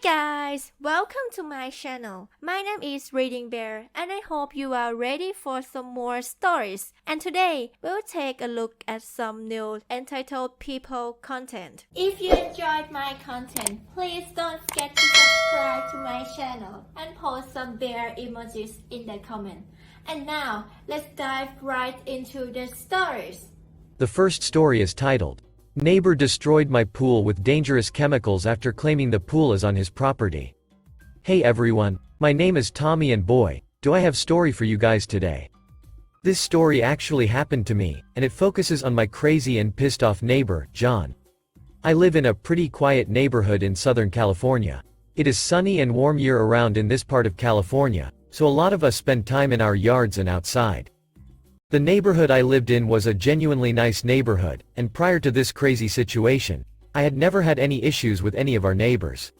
guys, welcome to my channel. My name is ReadingBear and I hope you are ready for some more stories. And today, we'll take a look at some new entitled people content. If you enjoyed my content, please don't forget to subscribe to my channel and post some bear emojis in the comment. And now, let's dive right into the stories. The first story is titled, "Neighbor Destroyed My Pool with Dangerous Chemicals After Claiming the Pool is on His Property." Hey everyone, my name is Tommy and boy, do I have story for you guys today. This story actually happened to me, and it focuses on my crazy and pissed off neighbor, John. I live in a pretty quiet neighborhood in Southern California. It is sunny and warm year-round in this part of California, so a lot of us spend time in our yards and outside. The neighborhood I lived in was a genuinely nice neighborhood, and prior to this crazy situation, I had never had any issues with any of our neighbors.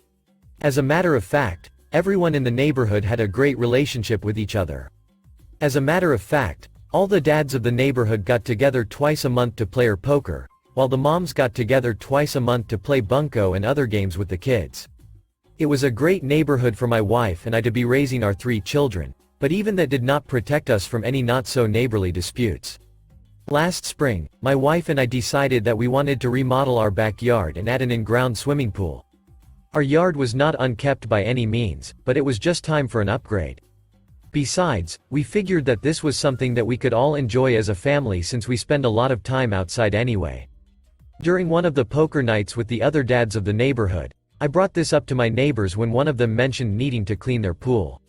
As a matter of fact, everyone in the neighborhood had a great relationship with each other. As a matter of fact, all the dads of the neighborhood got together twice a month to play poker, while the moms got together twice a month to play bunco and other games with the kids. It was a great neighborhood for my wife and I to be raising our 3 children. But even that did not protect us from any not-so-neighborly disputes. Last spring, my wife and I decided that we wanted to remodel our backyard and add an in-ground swimming pool. Our yard was not unkept by any means, but it was just time for an upgrade. Besides, we figured that this was something that we could all enjoy as a family since we spend a lot of time outside anyway. During one of the poker nights with the other dads of the neighborhood, I brought this up to my neighbors when one of them mentioned needing to clean their pool.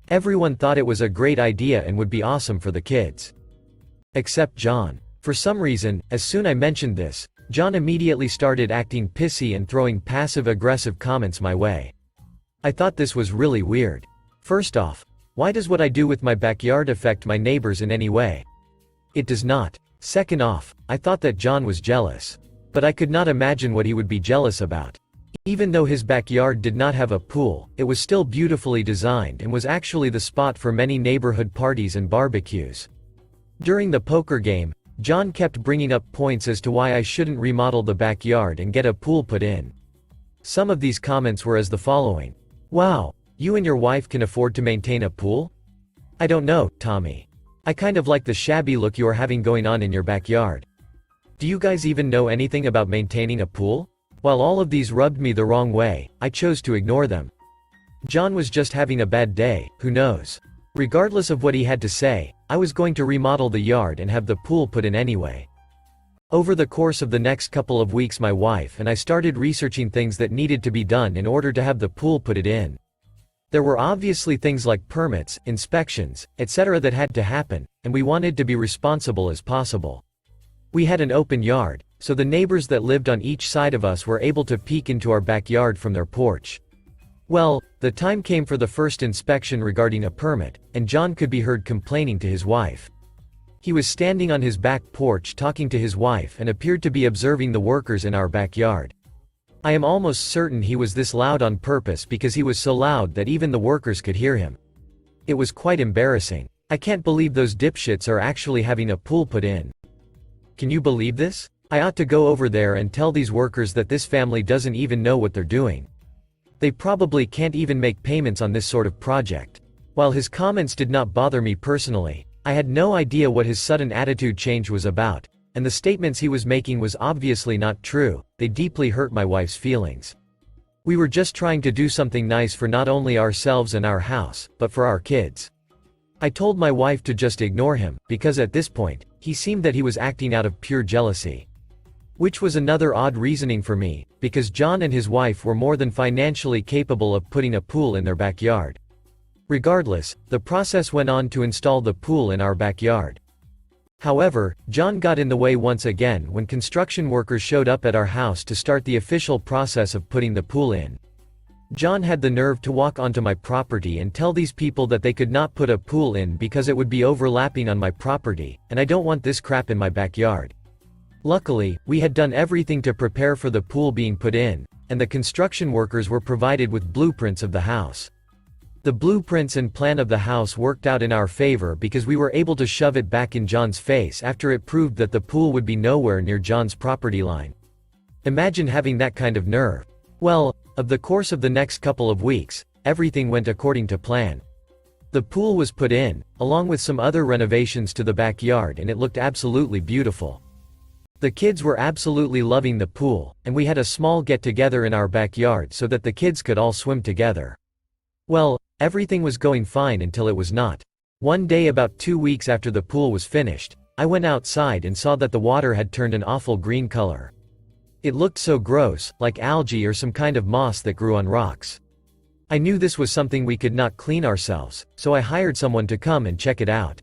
Everyone thought it was a great idea and would be awesome for the kids. Except John. For some reason, as soon as I mentioned this, John immediately started acting pissy and throwing passive-aggressive comments my way. I thought this was really weird. First off, why does what I do with my backyard affect my neighbors in any way? It does not. Second off, I thought that John was jealous. But I could not imagine what he would be jealous about. Even though his backyard did not have a pool, it was still beautifully designed and was actually the spot for many neighborhood parties and barbecues. During the poker game, John kept bringing up points as to why I shouldn't remodel the backyard and get a pool put in. Some of these comments were as the following. "Wow, you and your wife can afford to maintain a pool? I don't know, Tommy. I kind of like the shabby look you are having going on in your backyard. Do you guys even know anything about maintaining a pool?" While all of these rubbed me the wrong way, I chose to ignore them. John was just having a bad day, who knows? Regardless of what he had to say, I was going to remodel the yard and have the pool put in anyway. Over the course of the next couple of weeks my wife and I started researching things that needed to be done in order to have the pool put it in. There were obviously things like permits, inspections, etc. that had to happen, and we wanted to be responsible as possible. We had an open yard, so the neighbors that lived on each side of us were able to peek into our backyard from their porch. Well, the time came for the first inspection regarding a permit, and John could be heard complaining to his wife. He was standing on his back porch talking to his wife and appeared to be observing the workers in our backyard. I am almost certain he was this loud on purpose because he was so loud that even the workers could hear him. It was quite embarrassing. I can't believe those dipshits are actually having a pool put in. Can you believe this? I ought to go over there and tell these workers that this family doesn't even know what they're doing. They probably can't even make payments on this sort of project. While his comments did not bother me personally, I had no idea what his sudden attitude change was about, and the statements he was making was obviously not true. They deeply hurt my wife's feelings. We were just trying to do something nice for not only ourselves and our house, but for our kids. I told my wife to just ignore him, because at this point, he seemed that he was acting out of pure jealousy. Which was another odd reasoning for me, because John and his wife were more than financially capable of putting a pool in their backyard. Regardless, the process went on to install the pool in our backyard. However, John got in the way once again when construction workers showed up at our house to start the official process of putting the pool in. John had the nerve to walk onto my property and tell these people that they could not put a pool in because it would be overlapping on my property, and I don't want this crap in my backyard. Luckily, we had done everything to prepare for the pool being put in, and the construction workers were provided with blueprints of the house. The blueprints and plan of the house worked out in our favor because we were able to shove it back in John's face after it proved that the pool would be nowhere near John's property line. Imagine having that kind of nerve. Well, Of the course of the next couple of weeks, everything went according to plan. The pool was put in, along with some other renovations to the backyard, and it looked absolutely beautiful. The kids were absolutely loving the pool, and we had a small get-together in our backyard so that the kids could all swim together. Well, everything was going fine until it was not. One day about 2 weeks after the pool was finished, I went outside and saw that the water had turned an awful green color. It looked so gross, like algae or some kind of moss that grew on rocks. I knew this was something we could not clean ourselves, so I hired someone to come and check it out.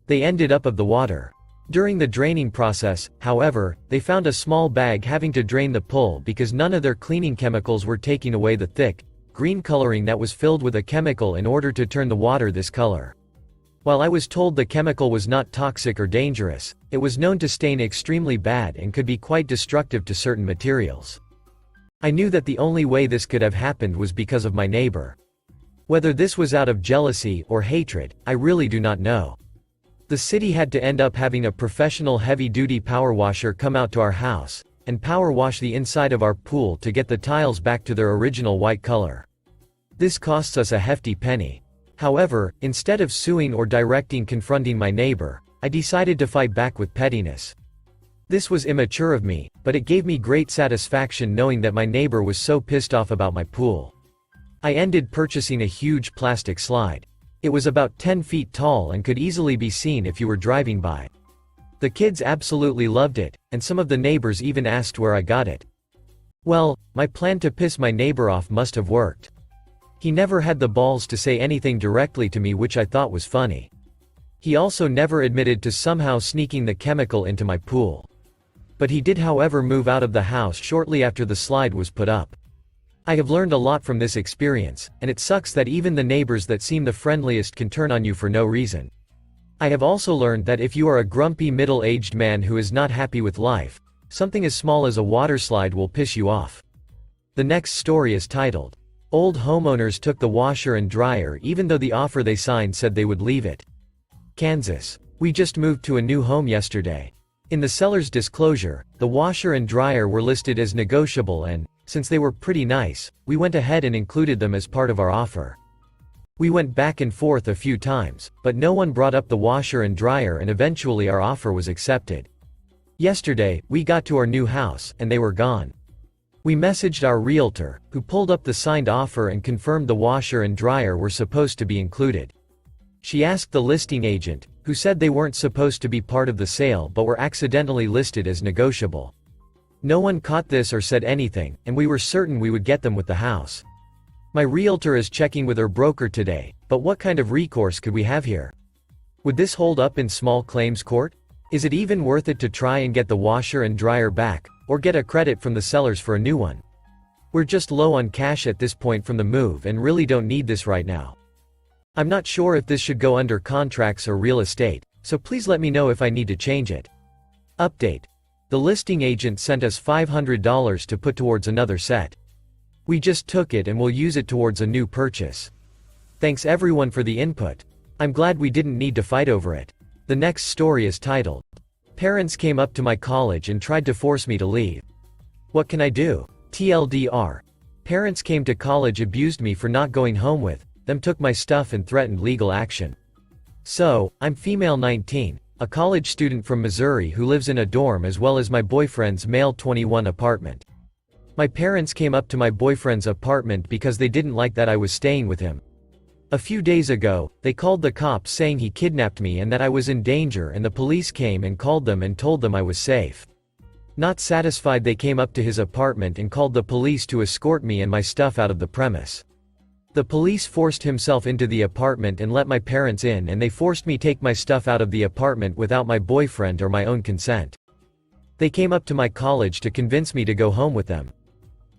They ended up of the water. During the draining process, however, they found a small bag having to drain the pool because none of their cleaning chemicals were taking away the thick, green coloring that was filled with a chemical in order to turn the water this color. While I was told the chemical was not toxic or dangerous, it was known to stain extremely bad and could be quite destructive to certain materials. I knew that the only way this could have happened was because of my neighbor. Whether this was out of jealousy or hatred, I really do not know. The city had to end up having a professional heavy-duty power washer come out to our house, and power wash the inside of our pool to get the tiles back to their original white color. This costs us a hefty penny. However, instead of suing or confronting my neighbor, I decided to fight back with pettiness. This was immature of me, but it gave me great satisfaction knowing that my neighbor was so pissed off about my pool. I ended purchasing a huge plastic slide. It was about 10 feet tall and could easily be seen if you were driving by. The kids absolutely loved it, and some of the neighbors even asked where I got it. Well, my plan to piss my neighbor off must have worked. He never had the balls to say anything directly to me, which I thought was funny. He also never admitted to somehow sneaking the chemical into my pool. But he did, however, move out of the house shortly after the slide was put up. I have learned a lot from this experience, and it sucks that even the neighbors that seem the friendliest can turn on you for no reason. I have also learned that if you are a grumpy middle-aged man who is not happy with life, something as small as a water slide will piss you off. The next story is titled, "Old Homeowners Took the Washer and Dryer Even Though the Offer They Signed Said They Would Leave It." Kansas. We just moved to a new home yesterday. In the seller's disclosure, the washer and dryer were listed as negotiable and, since they were pretty nice, we went ahead and included them as part of our offer. We went back and forth a few times, but no one brought up the washer and dryer, and eventually our offer was accepted. Yesterday, we got to our new house, and they were gone. We messaged our realtor, who pulled up the signed offer and confirmed the washer and dryer were supposed to be included. She asked the listing agent, who said they weren't supposed to be part of the sale but were accidentally listed as negotiable. No one caught this or said anything, and we were certain we would get them with the house. My realtor is checking with her broker today, but what kind of recourse could we have here? Would this hold up in small claims court? Is it even worth it to try and get the washer and dryer back, or get a credit from the sellers for a new one? We're just low on cash at this point from the move and really don't need this right now. I'm not sure if this should go under contracts or real estate, so please let me know if I need to change it. Update. The listing agent sent us $500 to put towards another set. We just took it and will use it towards a new purchase. Thanks everyone for the input. I'm glad we didn't need to fight over it. The next story is titled, "Parents Came Up to My College and Tried to Force Me to Leave. What Can I Do?" TLDR. Parents came to college, abused me for not going home with them, took my stuff and threatened legal action. So, I'm female 19, a college student from Missouri who lives in a dorm as well as my boyfriend's male 21 apartment. My parents came up to my boyfriend's apartment because they didn't like that I was staying with him. A few days ago, they called the cops saying he kidnapped me and that I was in danger, and the police came and called them and told them I was safe. Not satisfied, they came up to his apartment and called the police to escort me and my stuff out of the premise. The police forced himself into the apartment and let my parents in, and they forced me take my stuff out of the apartment without my boyfriend or my own consent. They came up to my college to convince me to go home with them.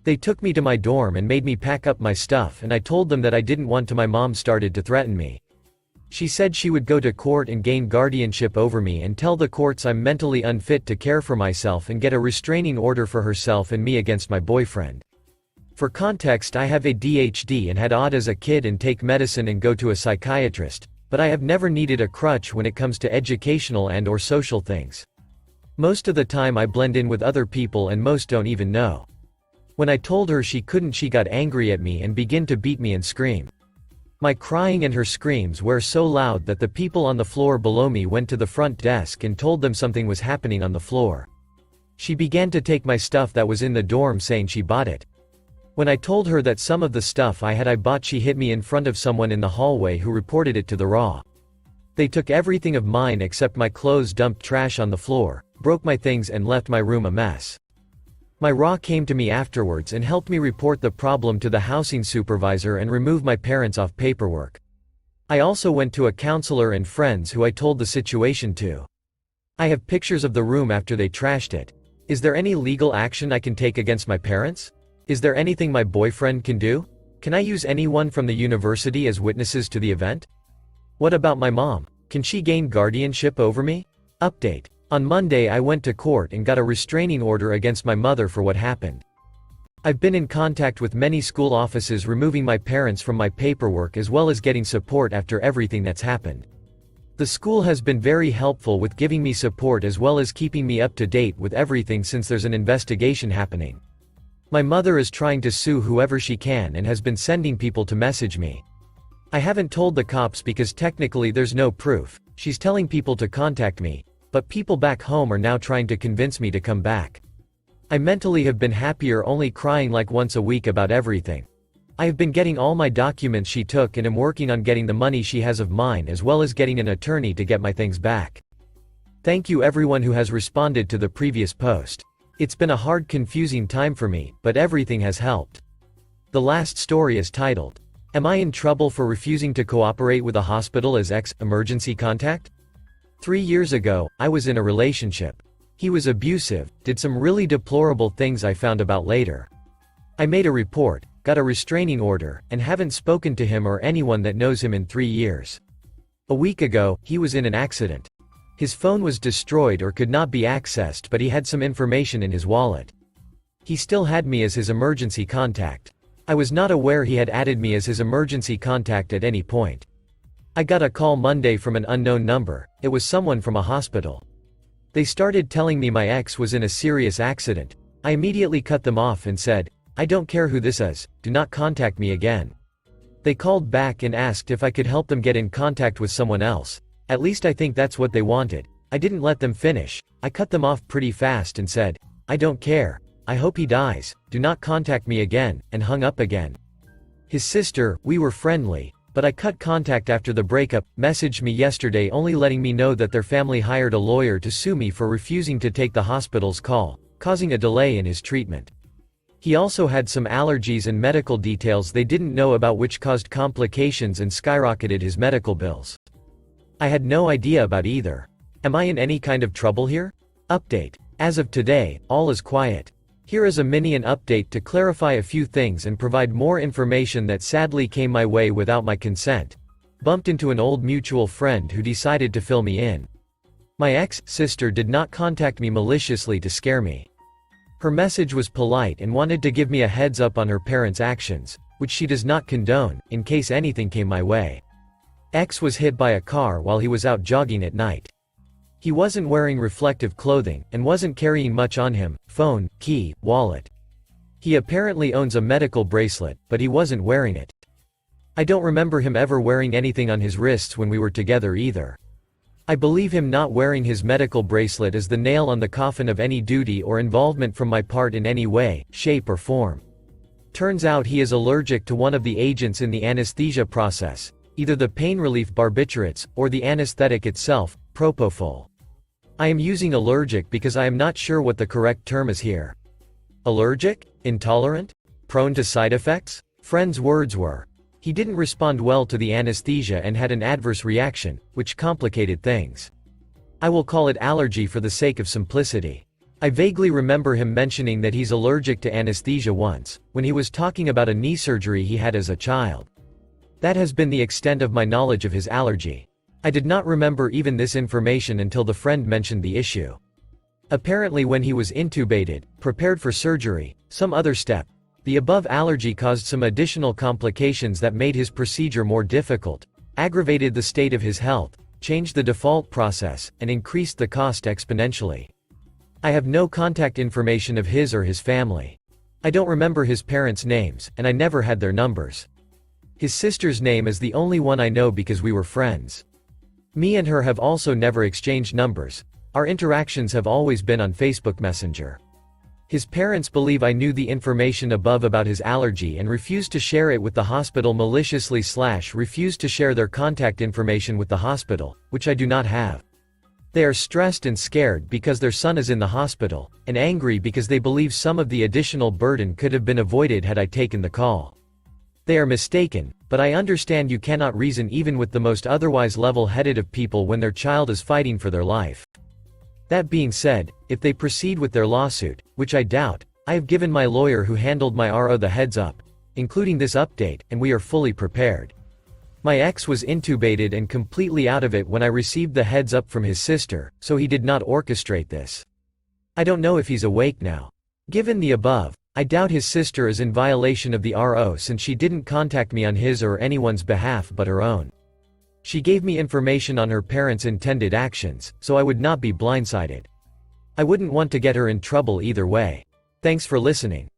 They took me to my dorm and made me pack up my stuff, and I told them that I didn't want to. My mom started to threaten me. She said she would go to court and gain guardianship over me and tell the courts I'm mentally unfit to care for myself and get a restraining order for herself and me against my boyfriend. For context, I have ADHD and had OD as a kid and take medicine and go to a psychiatrist, but I have never needed a crutch when it comes to educational and/or social things. Most of the time I blend in with other people and most don't even know. When I told her she couldn't, she got angry at me and began to beat me and scream. My crying and her screams were so loud that the people on the floor below me went to the front desk and told them something was happening on the floor. She began to take my stuff that was in the dorm, saying she bought it. When I told her that some of the stuff I bought, she hit me in front of someone in the hallway who reported it to the RAW. They took everything of mine except my clothes, dumped trash on the floor, broke my things and left my room a mess. My RAW came to me afterwards and helped me report the problem to the housing supervisor and remove my parents off paperwork. I also went to a counselor and friends who I told the situation to. I have pictures of the room after they trashed it. Is there any legal action I can take against my parents? Is there anything my boyfriend can do? Can I use anyone from the university as witnesses to the event? What about my mom? Can she gain guardianship over me? Update. On Monday I went to court and got a restraining order against my mother for what happened. I've been in contact with many school offices removing my parents from my paperwork as well as getting support after everything that's happened. The school has been very helpful with giving me support as well as keeping me up to date with everything since there's an investigation happening. My mother is trying to sue whoever she can and has been sending people to message me. I haven't told the cops because technically there's no proof. She's telling people to contact me, but people back home are now trying to convince me to come back. I mentally have been happier, only crying like once a week about everything. I have been getting all my documents she took and am working on getting the money she has of mine as well as getting an attorney to get my things back. Thank you everyone who has responded to the previous post. It's been a hard, confusing time for me, but everything has helped. The last story is titled, "Am I in trouble for refusing to cooperate with a hospital as emergency contact?" 3 years ago, I was in a relationship. He was abusive, did some really deplorable things I found about later. I made a report, got a restraining order, and haven't spoken to him or anyone that knows him in 3 years. A week ago, he was in an accident. His phone was destroyed or could not be accessed, but he had some information in his wallet. He still had me as his emergency contact. I was not aware he had added me as his emergency contact at any point. I got a call Monday from an unknown number. It was someone from a hospital. They started telling me my ex was in a serious accident. I immediately cut them off and said, "I don't care who this is, do not contact me again." They called back and asked if I could help them get in contact with someone else. At least I think that's what they wanted. I didn't let them finish. I cut them off pretty fast and said, "I don't care. I hope he dies, do not contact me again," and hung up again. His sister, we were friendly, but I cut contact after the breakup, messaged me yesterday only letting me know that their family hired a lawyer to sue me for refusing to take the hospital's call, causing a delay in his treatment. He also had some allergies and medical details they didn't know about which caused complications and skyrocketed his medical bills. I had no idea about either. Am I in any kind of trouble here? Update. As of today, all is quiet. Here is a mini update to clarify a few things and provide more information that sadly came my way without my consent. Bumped into an old mutual friend who decided to fill me in. My ex-sister did not contact me maliciously to scare me. Her message was polite and wanted to give me a heads up on her parents' actions, which she does not condone, in case anything came my way. X was hit by a car while he was out jogging at night. He wasn't wearing reflective clothing, and wasn't carrying much on him: phone, key, wallet. He apparently owns a medical bracelet, but he wasn't wearing it. I don't remember him ever wearing anything on his wrists when we were together either. I believe him not wearing his medical bracelet is the nail on the coffin of any duty or involvement from my part in any way, shape or form. Turns out he is allergic to one of the agents in the anesthesia process, either the pain relief barbiturates, or the anesthetic itself, propofol. I am using allergic because I am not sure what the correct term is here. Allergic? Intolerant? Prone to side effects? Friend's words were, he didn't respond well to the anesthesia and had an adverse reaction, which complicated things. I will call it allergy for the sake of simplicity. I vaguely remember him mentioning that he's allergic to anesthesia once, when he was talking about a knee surgery he had as a child. That has been the extent of my knowledge of his allergy. I did not remember even this information until the friend mentioned the issue. Apparently when he was intubated, prepared for surgery, some other step, the above allergy caused some additional complications that made his procedure more difficult, aggravated the state of his health, changed the default process, and increased the cost exponentially. I have no contact information of his or his family. I don't remember his parents' names, and I never had their numbers. His sister's name is the only one I know because we were friends. Me and her have also never exchanged numbers. Our interactions have always been on Facebook Messenger. His parents believe I knew the information above about his allergy and refused to share it with the hospital maliciously / refused to share their contact information with the hospital, which I do not have. They are stressed and scared because their son is in the hospital, and angry because they believe some of the additional burden could have been avoided had I taken the call. They are mistaken, but I understand you cannot reason even with the most otherwise level-headed of people when their child is fighting for their life. That being said, if they proceed with their lawsuit, which I doubt, I have given my lawyer who handled my RO the heads up, including this update, and we are fully prepared. My ex was intubated and completely out of it when I received the heads up from his sister, so he did not orchestrate this. I don't know if he's awake now. Given the above, I doubt his sister is in violation of the RO since she didn't contact me on his or anyone's behalf but her own. She gave me information on her parents' intended actions, so I would not be blindsided. I wouldn't want to get her in trouble either way. Thanks for listening.